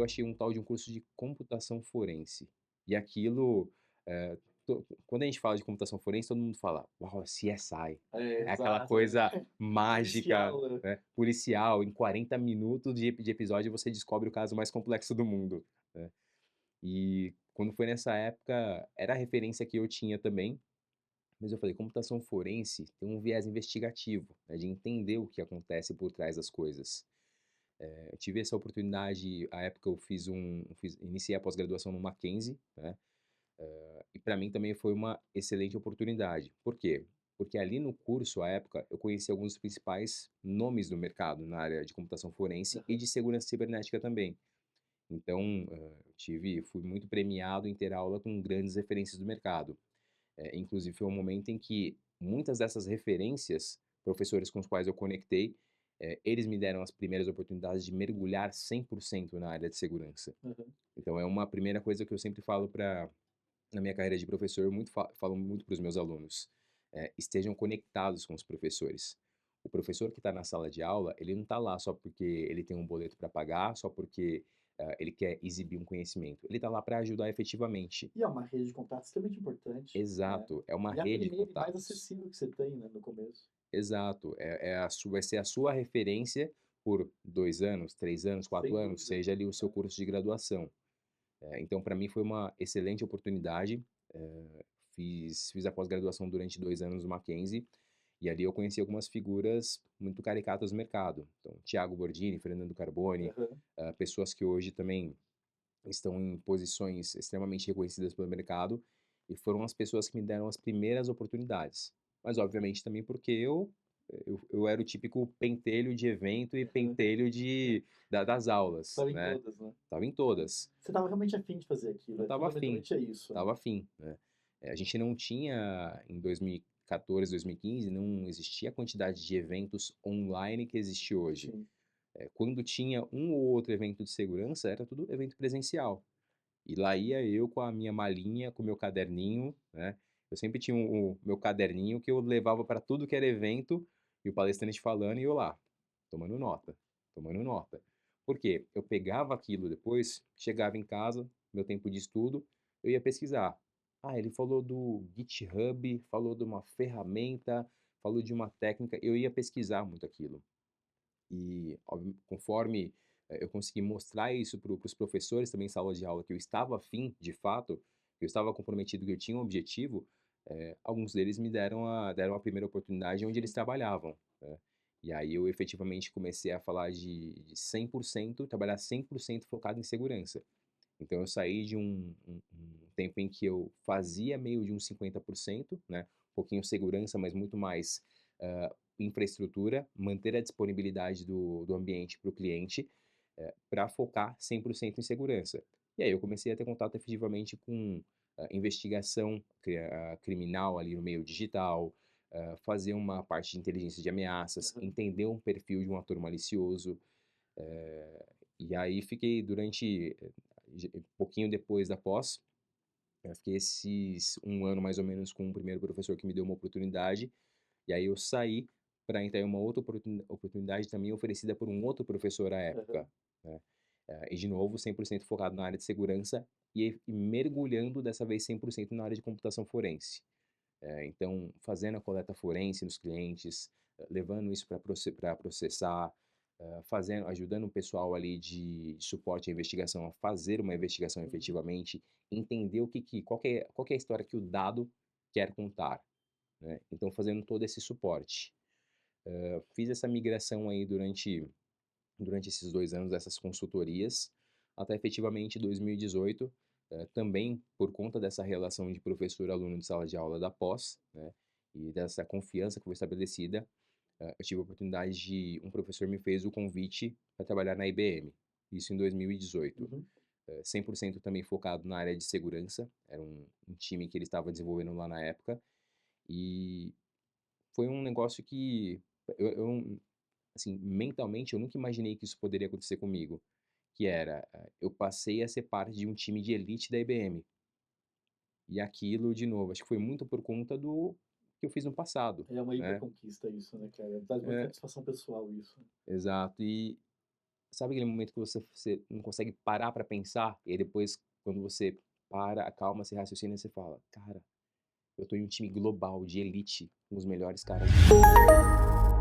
eu achei um tal de um curso de computação forense. E aquilo, eh, quando a gente fala de computação forense, todo mundo fala, uau, CSI. É, É aquela exato, né? coisa mágica, Policial, né? né, policial. Em 40 minutos de episódio você descobre o caso mais complexo do mundo, né? E quando foi nessa época, era a referência que eu tinha também, mas eu falei, computação forense tem um viés investigativo, né, de entender o que acontece por trás das coisas. Eu tive essa oportunidade, à época iniciei a pós-graduação no Mackenzie, né? E para mim também foi uma excelente oportunidade. Por quê? Porque ali no curso, à época, eu conheci alguns dos principais nomes do mercado na área de computação forense e Aham. de segurança cibernética também. Então, fui muito premiado em ter aula com grandes referências do mercado. Inclusive, foi um momento em que muitas dessas referências, professores com os quais eu conectei, eles me deram as primeiras oportunidades de mergulhar 100% na área de segurança. Aham. Então, é uma primeira coisa que eu sempre falo na minha carreira de professor, eu falo muito para os meus alunos, estejam conectados com os professores. O professor que está na sala de aula, ele não está lá só porque ele tem um boleto para pagar, só porque ele quer exibir um conhecimento. Ele está lá para ajudar efetivamente. E é uma rede de contatos extremamente importante, né? Exato, é uma E a rede de primeira e mais contatos. acessível que você tem, né, no começo. Exato, vai ser a sua referência por 2 anos, 3 anos, 4 Sem anos, dúvida. seja ali o seu Né? curso de graduação. Então, para mim foi uma excelente oportunidade. Fiz a pós-graduação durante 2 anos no Mackenzie, e ali eu conheci algumas figuras muito caricatas do mercado. Então, Thiago Bordini, Fernando Carboni, Aham. pessoas que hoje também estão em posições extremamente reconhecidas pelo mercado, e foram as pessoas que me deram as primeiras oportunidades. Mas, obviamente, também porque eu era o típico pentelho de evento e Aham. pentelho das aulas, Estava em né? todas, né? Tava em todas. Você estava realmente afim de fazer aquilo. Eu É tava afim, fundamentalmente é isso, né? tava afim, né? A gente não tinha, em 2014, 2015, não existia a quantidade de eventos online que existe hoje. Sim. Quando tinha um ou outro evento de segurança, era tudo evento presencial. E lá ia eu com a minha malinha, com o meu caderninho, né? Eu sempre tinha o meu caderninho que eu levava para tudo que era evento, e o palestrante falando e eu lá, tomando nota, tomando nota. Por quê? Eu pegava aquilo depois, chegava em casa, meu tempo de estudo, eu ia pesquisar. Ah, ele falou do GitHub, falou de uma ferramenta, falou de uma técnica, eu ia pesquisar muito aquilo. E conforme eu consegui mostrar isso para os professores também em sala de aula, que eu estava afim, de fato, que eu estava comprometido, que eu tinha um objetivo, alguns deles me deram a primeira oportunidade onde eles Sim. trabalhavam, né? E aí eu efetivamente comecei a falar de 100%, trabalhar 100% focado em segurança. Então eu saí de um tempo em que eu fazia meio de uns 50%, né? Um pouquinho segurança, mas muito mais infraestrutura, manter a disponibilidade do ambiente para o cliente, para focar 100% em segurança. E aí eu comecei a ter contato efetivamente com investigação criminal ali no meio digital, fazer uma parte de inteligência de ameaças, Aham. entender um perfil de um ator malicioso, eh, e aí fiquei durante, pouquinho depois da pós, eu fiquei esses 1 ano mais ou menos com o primeiro professor que me deu uma oportunidade, e aí eu saí para entrar em uma outra oportunidade também oferecida por um outro professor à Aham. época, né. E de novo 100% focado na área de segurança e mergulhando dessa vez 100% na área de computação forense. Então, fazendo a coleta forense nos clientes, levando isso para processar, ajudando o pessoal ali de suporte à investigação a fazer uma investigação Uhum. efetivamente, entender qual que é a história que o dado quer contar, né? Então, fazendo todo esse suporte. Fiz essa migração aí durante esses 2 anos dessas consultorias, até efetivamente 2018, também por conta dessa relação de professor-aluno de sala de aula da pós, né, e dessa confiança que foi estabelecida, eu tive a oportunidade de um professor me fez o convite para trabalhar na IBM, isso em 2018. Uhum. 100% também focado na área de segurança, era um time que ele estava desenvolvendo lá na época, e foi um negócio que eu assim, mentalmente eu nunca imaginei que isso poderia acontecer comigo, que era, eu passei a ser parte de um time de elite da IBM. E aquilo, de novo, acho que foi muito por conta do que eu fiz no passado, É uma hiper né. conquista isso, né, cara? Traz muita É, satisfação pessoal isso. exato. sabe aquele momento que você não consegue parar pra pensar, e aí depois quando você para, acalma, você raciocina, você fala: "Cara, eu tô em um time global de elite, com os melhores caras do mundo".